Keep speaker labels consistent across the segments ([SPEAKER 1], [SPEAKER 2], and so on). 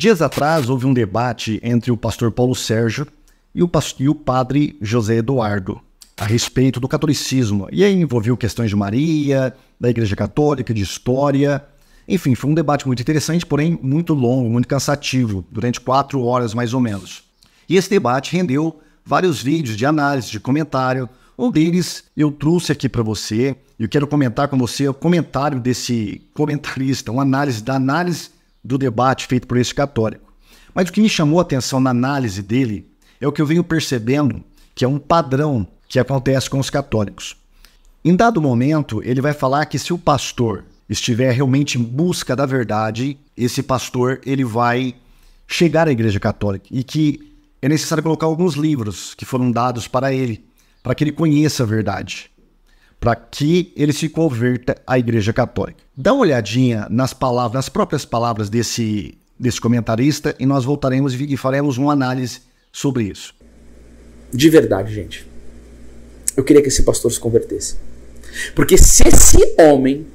[SPEAKER 1] Dias atrás houve um debate entre o pastor Paulo Sérgio e o padre José Eduardo a respeito do catolicismo. E aí envolveu questões de Maria, da Igreja Católica, de história. Enfim, foi um debate muito interessante, porém muito longo, muito cansativo, durante 4 horas mais ou menos. E esse debate rendeu vários vídeos de análise, de comentário. Um deles eu trouxe aqui para você, e eu quero comentar com você o comentário desse comentarista, uma análise do debate feito por esse católico. Mas o que me chamou a atenção na análise dele é o que eu venho percebendo, que é um padrão que acontece com os católicos. Em dado momento, ele vai falar que se o pastor estiver realmente em busca da verdade, esse pastor ele vai chegar à Igreja Católica e que é necessário colocar alguns livros que foram dados para ele, para que ele conheça a verdade, para que ele se converta à Igreja Católica. Dá uma olhadinha nas próprias palavras desse comentarista e nós voltaremos e faremos uma análise sobre isso.
[SPEAKER 2] De verdade, gente, eu queria que esse pastor se convertesse. Porque se esse homem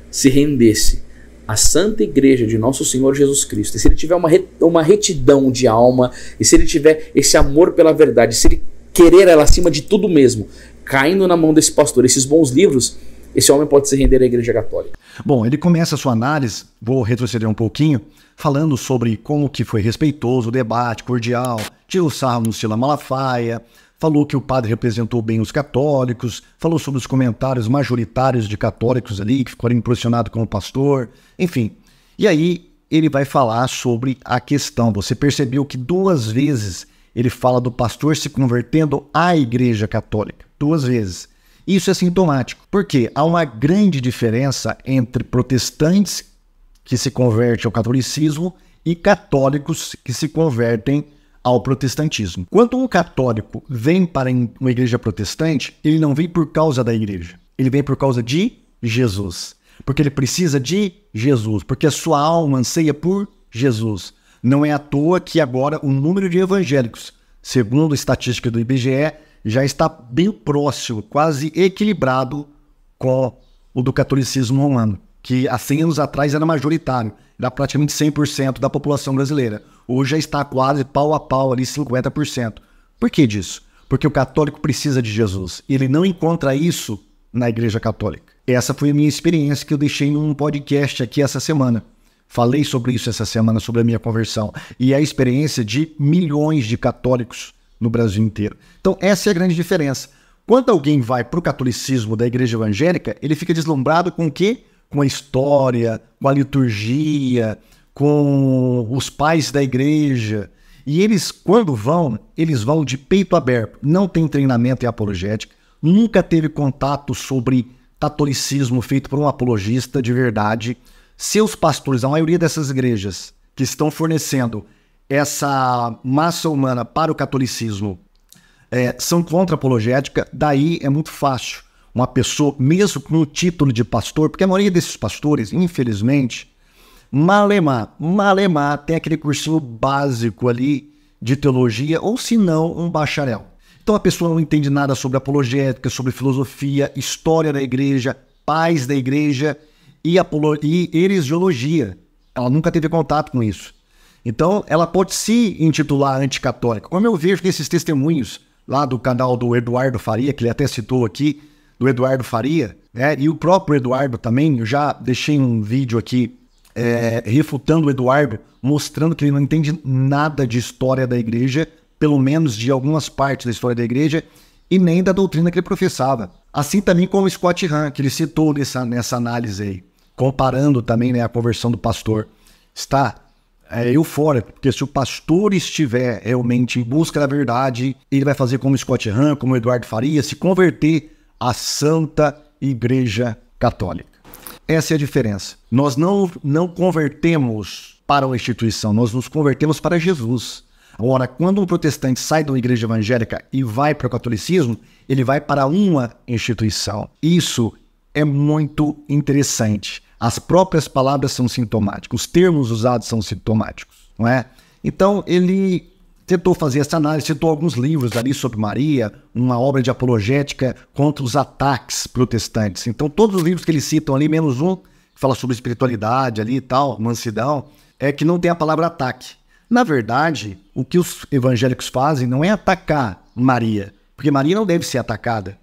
[SPEAKER 2] se rendesse à Santa Igreja de Nosso Senhor Jesus Cristo, e se ele tiver uma retidão de alma, e se ele tiver esse amor pela verdade, se ele querer ela acima de tudo mesmo, caindo na mão desse pastor, esses bons livros, esse homem pode se render à Igreja Católica.
[SPEAKER 1] Bom, ele começa a sua análise, vou retroceder um pouquinho, falando sobre como que foi respeitoso o debate, cordial, tirou sarro no Sila Malafaia, falou que o padre representou bem os católicos, falou sobre os comentários majoritários de católicos ali, que ficaram impressionados com o pastor, enfim. E aí ele vai falar sobre a questão. Você percebeu que 2 vezes ele fala do pastor se convertendo à Igreja Católica. 2 vezes. Isso é sintomático, porque há uma grande diferença entre protestantes que se convertem ao catolicismo e católicos que se convertem ao protestantismo. Quando um católico vem para uma igreja protestante, ele não vem por causa da igreja. Ele vem por causa de Jesus. Porque ele precisa de Jesus. Porque a sua alma anseia por Jesus. Não é à toa que agora o número de evangélicos, segundo a estatística do IBGE, já está bem próximo, quase equilibrado com o do catolicismo romano, que há 100 anos atrás era majoritário, era praticamente 100% da população brasileira. Hoje já está quase pau a pau, ali 50%. Por que disso? Porque o católico precisa de Jesus. E ele não encontra isso na Igreja Católica. Essa foi a minha experiência que eu deixei num podcast aqui essa semana. Falei sobre isso essa semana, sobre a minha conversão. E é a experiência de milhões de católicos no Brasil inteiro. Então essa é a grande diferença. Quando alguém vai para o catolicismo da Igreja Evangélica, ele fica deslumbrado com o quê? Com a história, com a liturgia, com os pais da igreja. E eles, quando vão, eles vão de peito aberto. Não tem treinamento em apologética, nunca teve contato sobre catolicismo feito por um apologista de verdade. Seus pastores, a maioria dessas igrejas que estão fornecendo essa massa humana para o catolicismo, são contra a apologética. Daí é muito fácil uma pessoa, mesmo com o título de pastor, porque a maioria desses pastores, infelizmente, malemar, tem aquele cursinho básico ali de teologia, ou se não, um bacharel. Então a pessoa não entende nada sobre apologética, sobre filosofia, história da igreja, pais da igreja e heresiologia. Ela nunca teve contato com isso. Então ela pode se intitular anticatólica. Como eu vejo nesses testemunhos lá do canal do Eduardo Faria, que ele até citou aqui, do Eduardo Faria, né? E o próprio Eduardo também, eu já deixei um vídeo aqui refutando o Eduardo, mostrando que ele não entende nada de história da igreja, pelo menos de algumas partes da história da igreja, e nem da doutrina que ele professava. Assim também como o Scott Hahn, que ele citou nessa análise aí, comparando também, né, a conversão do pastor. Está eufórico, porque se o pastor estiver realmente em busca da verdade, ele vai fazer como o Scott Hahn, como o Eduardo Faria, se converter à Santa Igreja Católica. Essa é a diferença. Nós não convertemos para uma instituição, nós nos convertemos para Jesus. Agora, quando um protestante sai de uma igreja evangélica e vai para o catolicismo, ele vai para uma instituição. Isso é muito interessante. As próprias palavras são sintomáticas, os termos usados são sintomáticos, não é? Então, ele tentou fazer essa análise, citou alguns livros ali sobre Maria, uma obra de apologética contra os ataques protestantes. Então, todos os livros que eles citam ali, menos um, que fala sobre espiritualidade ali e tal, mansidão, é que não tem a palavra ataque. Na verdade, o que os evangélicos fazem não é atacar Maria, porque Maria não deve ser atacada.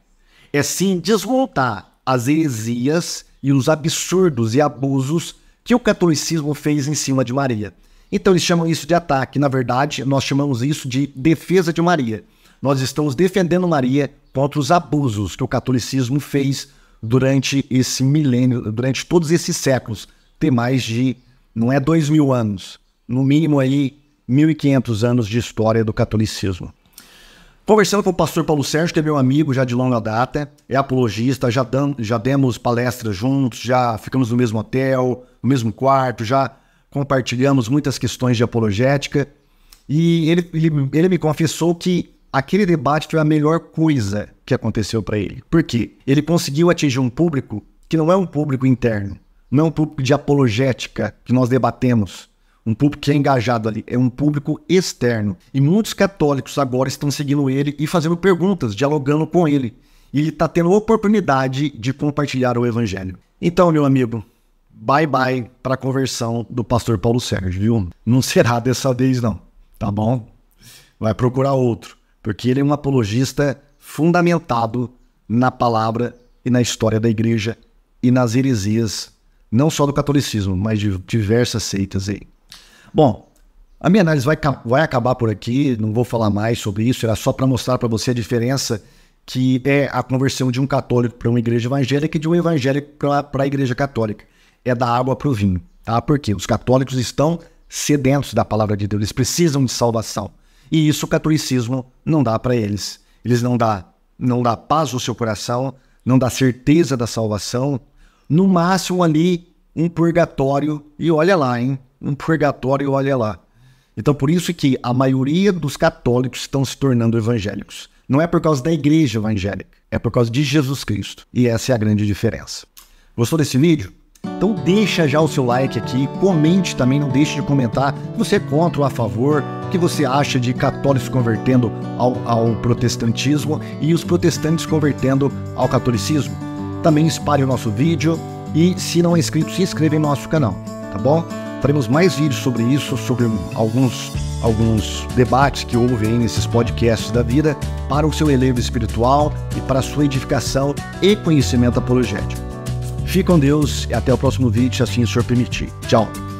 [SPEAKER 1] É sim desmontar as heresias e os absurdos e abusos que o catolicismo fez em cima de Maria. Então eles chamam isso de ataque. Na verdade, nós chamamos isso de defesa de Maria. Nós estamos defendendo Maria contra os abusos que o catolicismo fez durante esse milênio, durante todos esses séculos. Tem mais de, não é 2000 anos, no mínimo aí 1500 anos de história do catolicismo. Conversando com o pastor Paulo Sérgio, que é meu amigo já de longa data, é apologista, já demos palestras juntos, já ficamos no mesmo hotel, no mesmo quarto, já compartilhamos muitas questões de apologética, e ele me confessou que aquele debate foi a melhor coisa que aconteceu para ele. Por quê? Ele conseguiu atingir um público que não é um público interno, não é um público de apologética que nós debatemos, um público que é engajado ali, é um público externo. E muitos católicos agora estão seguindo ele e fazendo perguntas, dialogando com ele. E ele está tendo a oportunidade de compartilhar o evangelho. Então, meu amigo, bye bye para a conversão do pastor Paulo Sérgio, viu? Não será dessa vez não, tá bom? Vai procurar outro, porque ele é um apologista fundamentado na palavra e na história da igreja e nas heresias, não só do catolicismo, mas de diversas seitas aí. Bom, a minha análise vai acabar por aqui, não vou falar mais sobre isso, era só para mostrar para você a diferença que é a conversão de um católico para uma igreja evangélica e de um evangélico para a igreja católica. É da água para o vinho, tá? Porque os católicos estão sedentos da palavra de Deus, eles precisam de salvação. E isso o catolicismo não dá para eles. Eles não dá paz no seu coração, não dá certeza da salvação, no máximo ali um purgatório, e olha lá, hein? Um purgatório, olha lá. Então por isso que a maioria dos católicos estão se tornando evangélicos. Não é por causa da igreja evangélica, é por causa de Jesus Cristo. E essa é a grande diferença. Gostou desse vídeo? Então deixa já o seu like aqui, comente também, não deixe de comentar se você é contra ou a favor, o que você acha de católicos convertendo ao protestantismo e os protestantes convertendo ao catolicismo. Também espalhe o nosso vídeo e se não é inscrito, se inscreva em nosso canal, tá bom? Faremos mais vídeos sobre isso, sobre alguns debates que houve aí nesses podcasts da vida para o seu relevo espiritual e para a sua edificação e conhecimento apologético. Fique com Deus e até o próximo vídeo, se assim o Senhor permitir. Tchau!